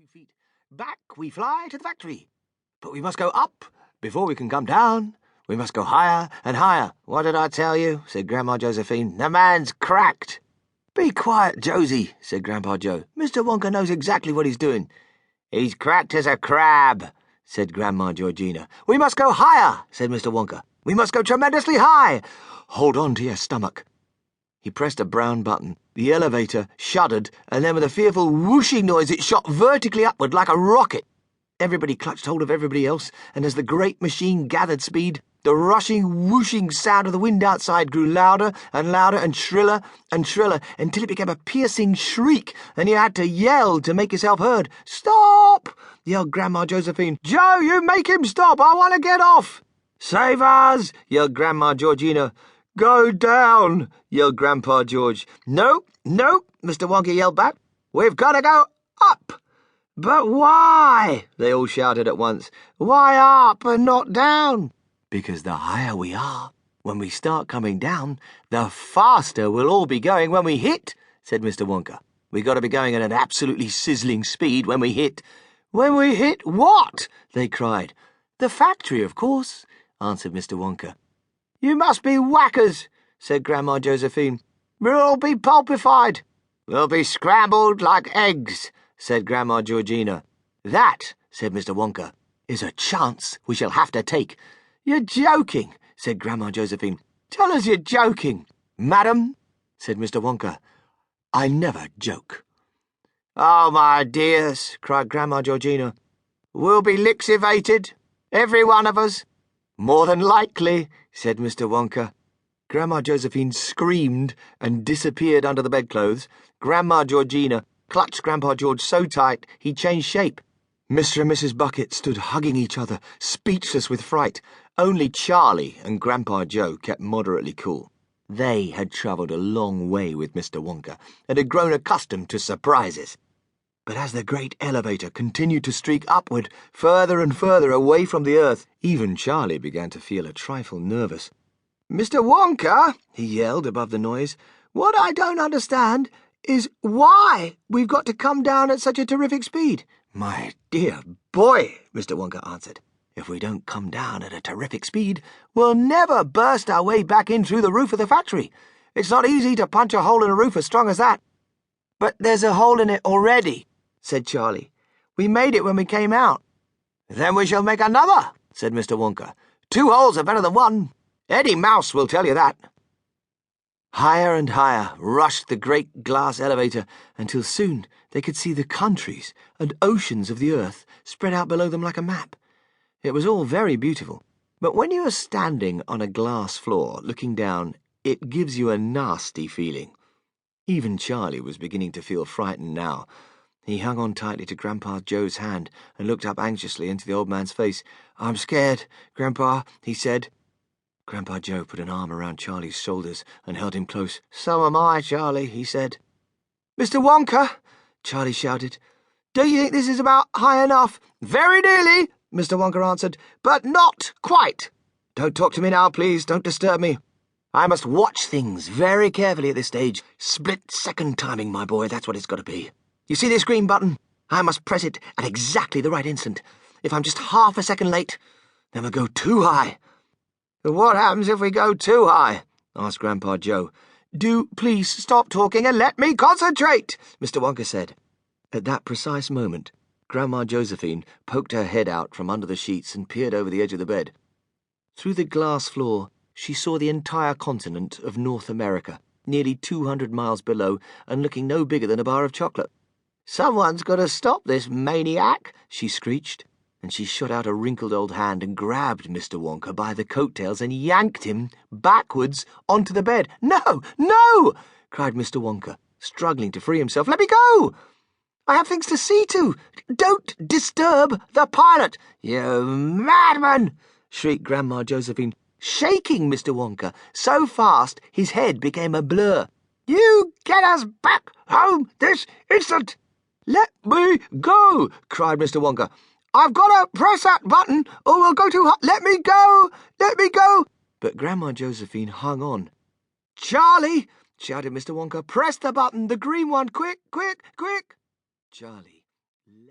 few feet. Back we fly to the factory. But we must go up before we can come down. We must go higher and higher. What did I tell you? Said Grandma Josephine. The man's cracked. Be quiet, Josie, said Grandpa Joe. Mr. Wonka knows exactly what he's doing. He's cracked as a crab, said Grandma Georgina. We must go higher, said Mr. Wonka. We must go tremendously high. Hold on to your stomach. He pressed a brown button. The elevator shuddered, and then with a fearful whooshing noise it shot vertically upward like a rocket. Everybody clutched hold of everybody else, and as the great machine gathered speed, the rushing, whooshing sound of the wind outside grew louder and louder and shriller, until it became a piercing shriek, and you had to yell to make yourself heard. "Stop!" yelled Grandma Josephine. "Joe, you make him stop! I want to get off!" "Save us!" yelled Grandma Georgina. "Go down!" yelled Grandpa George. No, Mr. Wonka yelled back. "We've got to go up!" "But why?" they all shouted at once. "Why up and not down?" "Because the higher we are, when we start coming down, the faster we'll all be going when we hit," said Mr. Wonka. "We got to be going at an absolutely sizzling speed when we hit." "When we hit what?" they cried. "The factory, of course," answered Mr. Wonka. "You must be whackers," said Grandma Josephine. "We'll all be pulpified." "We'll be scrambled like eggs," said Grandma Georgina. "That," said Mr. Wonka, "is a chance we shall have to take." "You're joking," said Grandma Josephine. "Tell us you're joking." "Madam," said Mr. Wonka, "I never joke." "Oh, my dears," cried Grandma Georgina, "we'll be lixivated, every one of us." "More than likely," said Mr. Wonka. Grandma Josephine screamed and disappeared under the bedclothes. Grandma Georgina clutched Grandpa George so tight he changed shape. Mr. and Mrs. Bucket stood hugging each other, speechless with fright. Only Charlie and Grandpa Joe kept moderately cool. They had travelled a long way with Mr. Wonka and had grown accustomed to surprises. But as the great elevator continued to streak upward, further and further away from the earth, even Charlie began to feel a trifle nervous. "Mr. Wonka," he yelled above the noise, "what I don't understand is why we've got to come down at such a terrific speed." "My dear boy," Mr. Wonka answered, "if we don't come down at a terrific speed, we'll never burst our way back in through the roof of the factory. It's not easy to punch a hole in a roof as strong as that." "But there's a hole in it already," said Charlie. "We made it when we came out." "Then we shall make another," said Mr. Wonka. "Two holes are better than one. Eddie Mouse will tell you that." Higher and higher rushed the great glass elevator until soon they could see the countries and oceans of the earth spread out below them like a map. It was all very beautiful, but when you are standing on a glass floor looking down, it gives you a nasty feeling. Even Charlie was beginning to feel frightened now. He hung on tightly to Grandpa Joe's hand and looked up anxiously into the old man's face. "I'm scared, Grandpa," he said. Grandpa Joe put an arm around Charlie's shoulders and held him close. "So am I, Charlie," he said. "Mr. Wonka," Charlie shouted, "do you think this is about high enough?" "Very nearly," Mr. Wonka answered, "but not quite." "Don't talk to me now, please. Don't disturb me. I must watch things very carefully at this stage. Split-second timing, my boy, that's what it's got to be. You see this green button? I must press it at exactly the right instant. If I'm just half a second late, then we'll go too high." "What happens if we go too high?" asked Grandpa Joe. "Do please stop talking and let me concentrate," Mr. Wonka said. At that precise moment, Grandma Josephine poked her head out from under the sheets and peered over the edge of the bed. Through the glass floor, she saw the entire continent of North America, nearly 200 miles below and looking no bigger than a bar of chocolate. "Someone's got to stop this maniac," she screeched, and she shot out a wrinkled old hand and grabbed Mr. Wonka by the coattails and yanked him backwards onto the bed. "No, no!" cried Mr. Wonka, struggling to free himself. "Let me go! I have things to see to. Don't disturb the pilot." "You madman!" shrieked Grandma Josephine, shaking Mr. Wonka so fast his head became a blur. "You get us back home this instant!" "Let me go!" cried Mr. Wonka. "I've got to press that button or we'll go too high. Let me go! Let me go!" But Grandma Josephine hung on. "Charlie!" shouted Mr. Wonka. "Press the button, the green one, quick, quick, quick!" Charlie